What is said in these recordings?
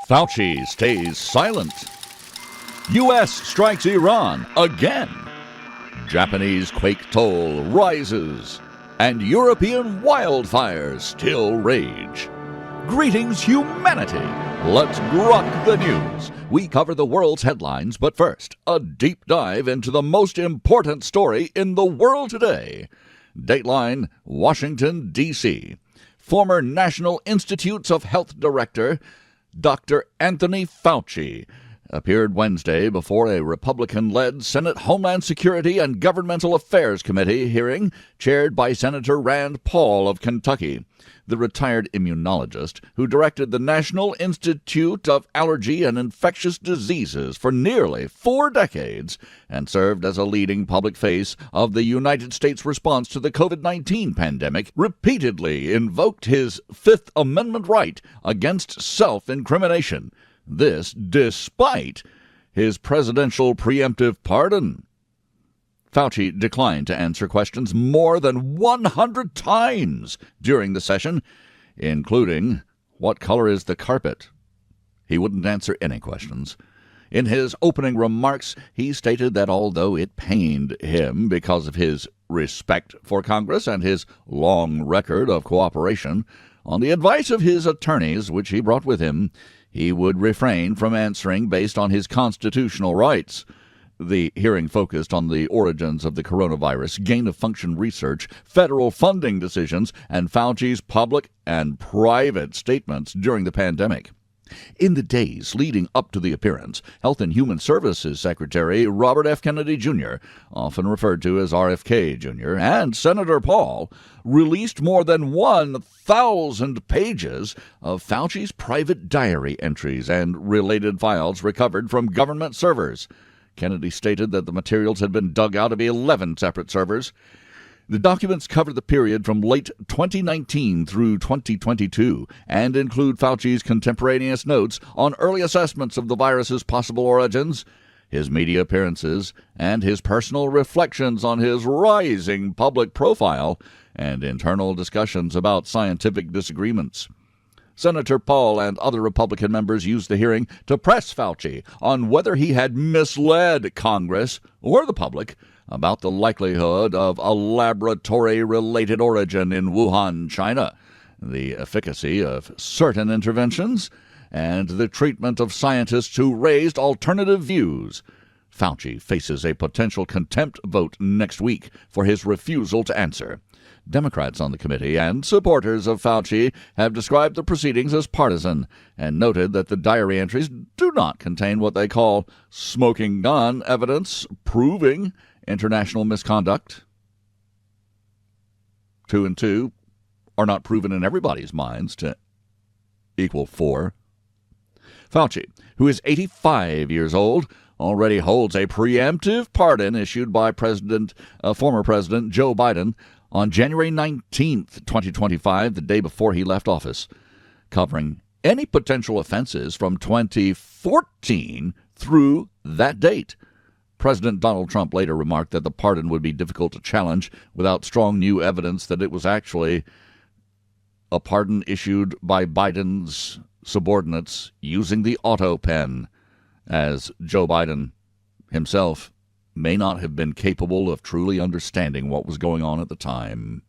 Fauci stays silent. U.S. strikes Iran again. Japanese quake toll rises. And European wildfires still rage. Greetings, humanity. Let's grok the news. We cover the world's headlines, but first, a deep dive into the most important story in the world today. Dateline, Washington, D.C. Former National Institutes of Health Director Doctor Anthony Fauci appeared Wednesday before a Republican-led Senate Homeland Security and Governmental Affairs Committee hearing chaired by Senator Rand Paul of Kentucky, the retired immunologist who directed the National Institute of Allergy and Infectious Diseases for nearly 4 decades and served as a leading public face of the United States response to the COVID-19 pandemic, repeatedly invoked his Fifth Amendment right against self-incrimination. This despite his presidential preemptive pardon. Fauci declined to answer questions more than 100 times during the session, including, "What color is the carpet?" He wouldn't answer any questions. In his opening remarks, he stated that although it pained him because of his respect for Congress and his long record of cooperation, on the advice of his attorneys, which he brought with him, he would refrain from answering based on his constitutional rights. The hearing focused on the origins of the coronavirus, gain-of-function research, federal funding decisions, and Fauci's public and private statements during the pandemic. In the days leading up to the appearance, Health and Human Services Secretary Robert F. Kennedy Jr., often referred to as RFK Jr., and Senator Paul released more than 1,000 pages of Fauci's private diary entries and related files recovered from government servers. Kennedy stated that the materials had been dug out of 11 separate servers. The documents cover the period from late 2019 through 2022 and include Fauci's contemporaneous notes on early assessments of the virus's possible origins, his media appearances, and his personal reflections on his rising public profile and internal discussions about scientific disagreements. Senator Paul and other Republican members used the hearing to press Fauci on whether he had misled Congress or the public about the likelihood of a laboratory-related origin in Wuhan, China, the efficacy of certain interventions, and the treatment of scientists who raised alternative views. Fauci faces a potential contempt vote next week for his refusal to answer. Democrats on the committee and supporters of Fauci have described the proceedings as partisan and noted that the diary entries do not contain what they call smoking gun evidence proving international misconduct. 2 and 2 are not proven in everybody's minds to equal 4. Fauci, who is 85 years old, already holds a preemptive pardon issued by former President Joe Biden on January 19th, 2025, the day before he left office, covering any potential offenses from 2014 through that date. President Donald Trump later remarked that the pardon would be difficult to challenge without strong new evidence that it was actually a pardon issued by Biden's subordinates using the auto pen, as Joe Biden himself may not have been capable of truly understanding what was going on at the time.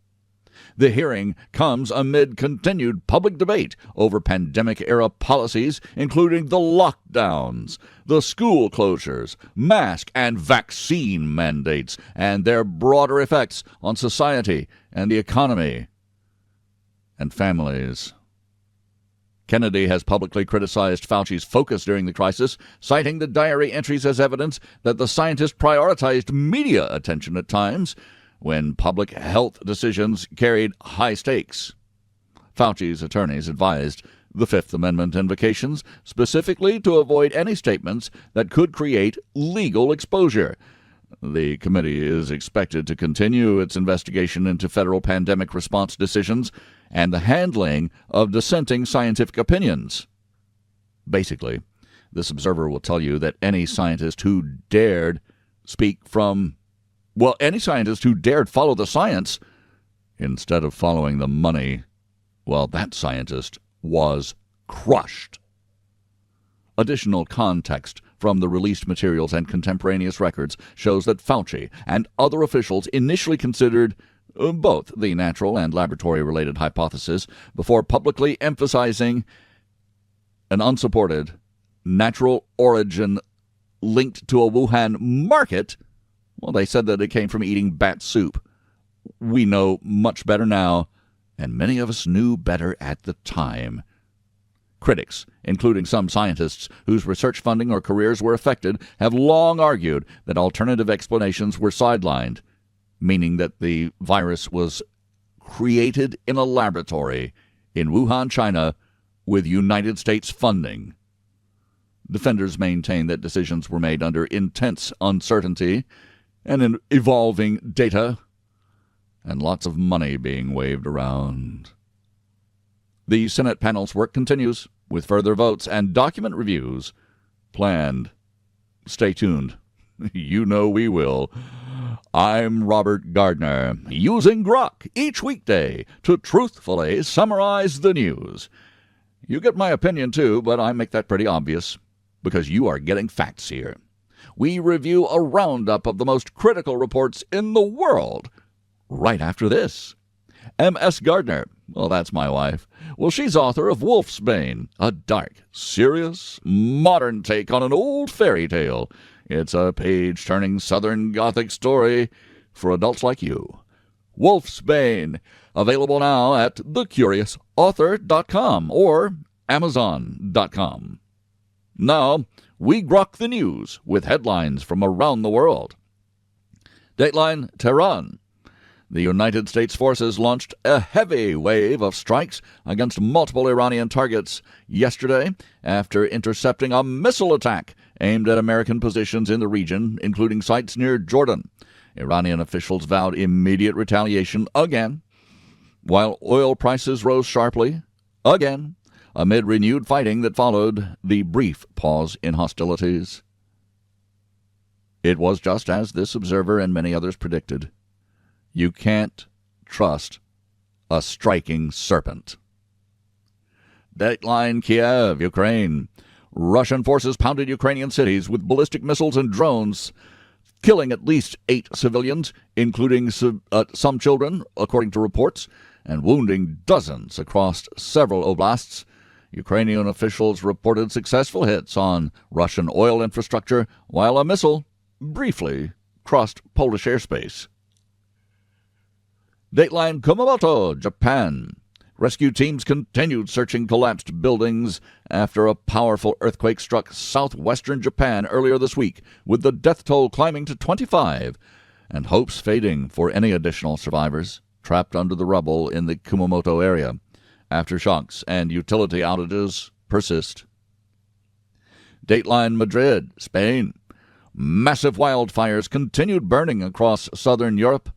The hearing comes amid continued public debate over pandemic-era policies, including the lockdowns, the school closures, mask and vaccine mandates, and their broader effects on society and the economy and families. Kennedy has publicly criticized Fauci's focus during the crisis, citing the diary entries as evidence that the scientist prioritized media attention at times when public health decisions carried high stakes. Fauci's attorneys advised the Fifth Amendment invocations specifically to avoid any statements that could create legal exposure. The committee is expected to continue its investigation into federal pandemic response decisions and the handling of dissenting scientific opinions. Basically, this observer will tell you that any scientist who dared follow the science instead of following the money, well, that scientist was crushed. Additional context from the released materials and contemporaneous records shows that Fauci and other officials initially considered both the natural and laboratory-related hypothesis before publicly emphasizing an unsupported natural origin linked to a Wuhan market. Well, they said that it came from eating bat soup. We know much better now, and many of us knew better at the time. Critics, including some scientists whose research funding or careers were affected, have long argued that alternative explanations were sidelined, meaning that the virus was created in a laboratory in Wuhan, China, with United States funding. Defenders maintain that decisions were made under intense uncertainty and in evolving data and lots of money being waved around. The Senate panel's work continues with further votes and document reviews planned. Stay tuned. You know we will. I'm Robert Gardner, using GROK each weekday to truthfully summarize the news. You get my opinion too, but I make that pretty obvious because you are getting facts here. We review a roundup of the most critical reports in the world right after this. M.S. Gardner, well, that's my wife. Well, she's author of Wolfsbane, a dark, serious, modern take on an old fairy tale. It's a page-turning Southern Gothic story for adults like you. Wolfsbane, available now at thecuriousauthor.com or amazon.com. Now, we grok the news with headlines from around the world. Dateline Tehran. The United States forces launched a heavy wave of strikes against multiple Iranian targets yesterday after intercepting a missile attack aimed at American positions in the region, including sites near Jordan. Iranian officials vowed immediate retaliation again, while oil prices rose sharply again amid renewed fighting that followed the brief pause in hostilities. It was just as this observer and many others predicted. You can't trust a striking serpent. Dateline Kiev, Ukraine. Russian forces pounded Ukrainian cities with ballistic missiles and drones, killing at least 8 civilians, including some children, according to reports, and wounding dozens across several oblasts. Ukrainian officials reported successful hits on Russian oil infrastructure, while a missile briefly crossed Polish airspace. Dateline Kumamoto, Japan. Rescue teams continued searching collapsed buildings after a powerful earthquake struck southwestern Japan earlier this week, with the death toll climbing to 25 and hopes fading for any additional survivors trapped under the rubble in the Kumamoto area. Aftershocks and utility outages persist. Dateline Madrid, Spain. Massive wildfires continued burning across southern Europe,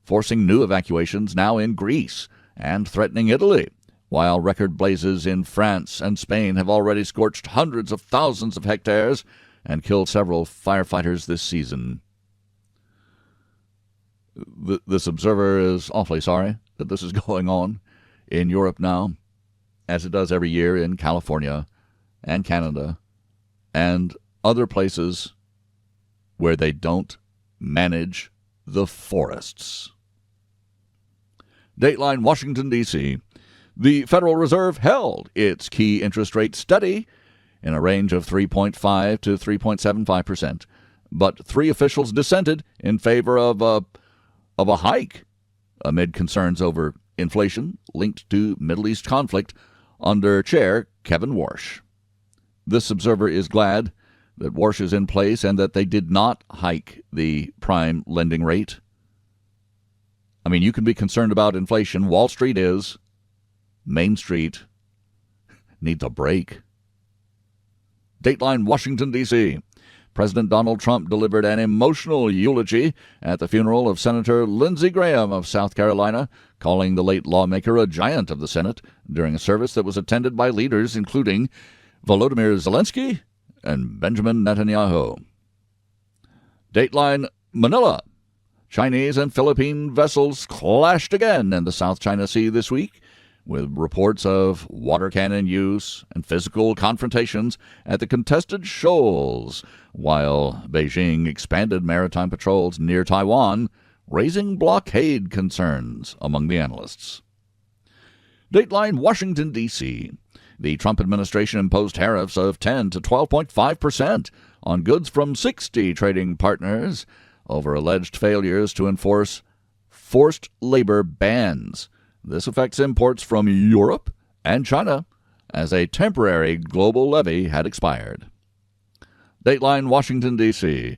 forcing new evacuations now in Greece and threatening Italy, while record blazes in France and Spain have already scorched hundreds of thousands of hectares and killed several firefighters this season. This observer is awfully sorry that this is going on in Europe now, as it does every year in California and Canada and other places where they don't manage the forests. Dateline Washington, D.C. The Federal Reserve held its key interest rate steady in a range of 3.5 to 3.75%, but 3 officials dissented in favor of a hike amid concerns over inflation linked to Middle East conflict under Chair Kevin Warsh. This observer is glad that Warsh is in place and that they did not hike the prime lending rate. I mean, you can be concerned about inflation. Wall Street is. Main Street needs a break. Dateline Washington, D.C. President Donald Trump delivered an emotional eulogy at the funeral of Senator Lindsey Graham of South Carolina, calling the late lawmaker a giant of the Senate during a service that was attended by leaders including Volodymyr Zelensky and Benjamin Netanyahu. Dateline Manila. Chinese and Philippine vessels clashed again in the South China Sea this week, with reports of water cannon use and physical confrontations at the contested shoals, while Beijing expanded maritime patrols near Taiwan, raising blockade concerns among the analysts. Dateline Washington, D.C. The Trump administration imposed tariffs of 10 to 12.5% on goods from 60 trading partners over alleged failures to enforce forced labor bans. This affects imports from Europe and China, as a temporary global levy had expired. Dateline Washington, D.C.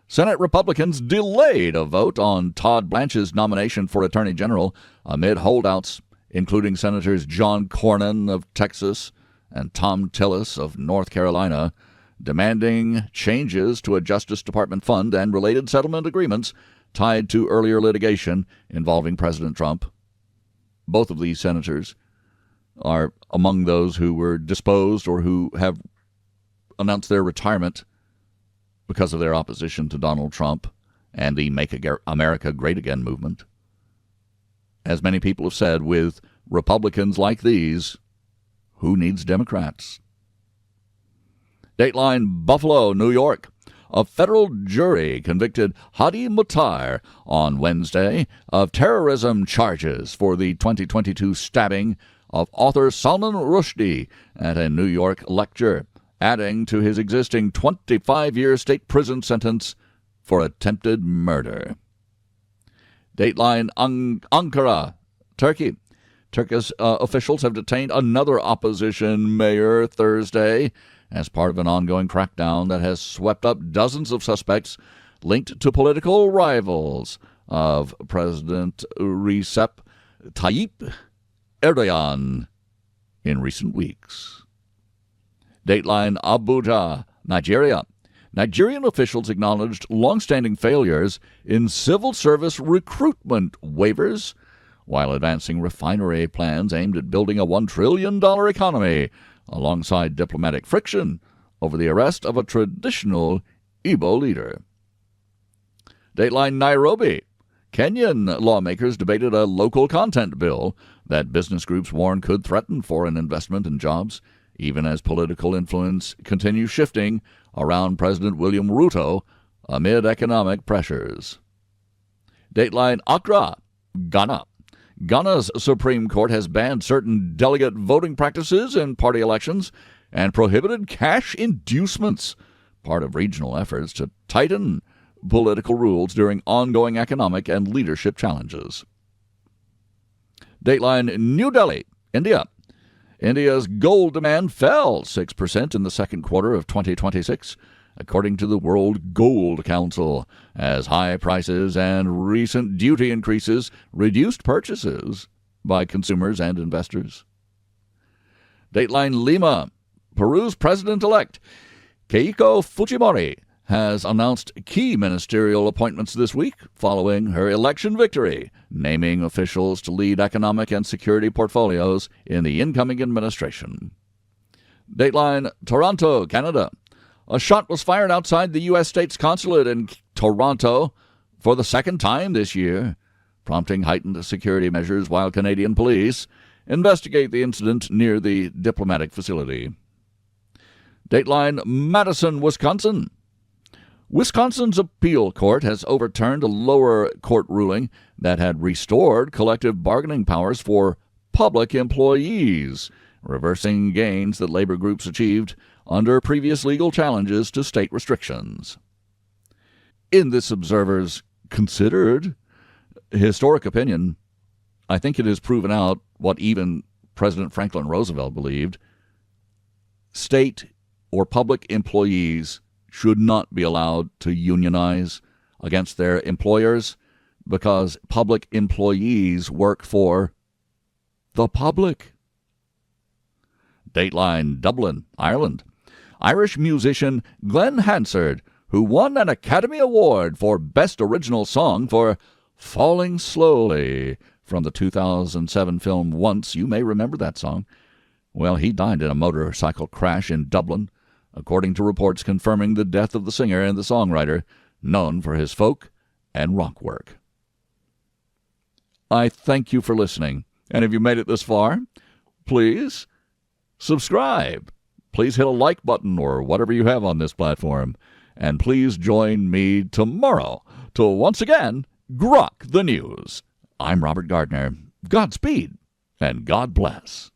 Senate Republicans delayed a vote on Todd Blanche's nomination for Attorney General amid holdouts, including Senators John Cornyn of Texas and Tom Tillis of North Carolina, demanding changes to a Justice Department fund and related settlement agreements tied to earlier litigation involving President Trump. Both of these senators are among those who were disposed or who have announced their retirement because of their opposition to Donald Trump and the Make America Great Again movement. As many people have said, with Republicans like these, who needs Democrats? Dateline Buffalo, New York. A federal jury convicted Hadi Mutar on Wednesday of terrorism charges for the 2022 stabbing of author Salman Rushdie at a New York lecture, adding to his existing 25-year state prison sentence for attempted murder. Dateline Ankara, Turkey. Turkish officials have detained another opposition mayor Thursday as part of an ongoing crackdown that has swept up dozens of suspects linked to political rivals of President Recep Tayyip Erdogan in recent weeks. Dateline Abuja, Nigeria. Nigerian officials acknowledged long-standing failures in civil service recruitment waivers while advancing refinery plans aimed at building a $1 trillion economy, alongside diplomatic friction over the arrest of a traditional Igbo leader. Dateline Nairobi. Kenyan lawmakers debated a local content bill that business groups warn could threaten foreign investment and jobs, even as political influence continues shifting around President William Ruto amid economic pressures. Dateline Accra, Ghana. Ghana's Supreme Court has banned certain delegate voting practices in party elections and prohibited cash inducements, part of regional efforts to tighten political rules during ongoing economic and leadership challenges. Dateline New Delhi, India. India's gold demand fell 6% in the second quarter of 2026, according to the World Gold Council, as high prices and recent duty increases reduced purchases by consumers and investors. Dateline Lima. Peru's president-elect Keiko Fujimori has announced key ministerial appointments this week following her election victory, naming officials to lead economic and security portfolios in the incoming administration. Dateline Toronto, Canada. A shot was fired outside the U.S. State's consulate in Toronto for the second time this year, prompting heightened security measures while Canadian police investigate the incident near the diplomatic facility. Dateline Madison, Wisconsin. Wisconsin's appeal court has overturned a lower court ruling that had restored collective bargaining powers for public employees, reversing gains that labor groups achieved under previous legal challenges to state restrictions. In this observer's considered historic opinion, I think it has proven out what even President Franklin Roosevelt believed. State or public employees should not be allowed to unionize against their employers because public employees work for the public. Dateline Dublin, Ireland. Irish musician Glenn Hansard, who won an Academy Award for Best Original Song for Falling Slowly from the 2007 film Once. You may remember that song. Well, he died in a motorcycle crash in Dublin, according to reports confirming the death of the singer and the songwriter, known for his folk and rock work. I thank you for listening, And if you made it this far, please subscribe. Please hit a like button or whatever you have on this platform. And please join me tomorrow to once again grok the news. I'm Robert Gardner. Godspeed and God bless.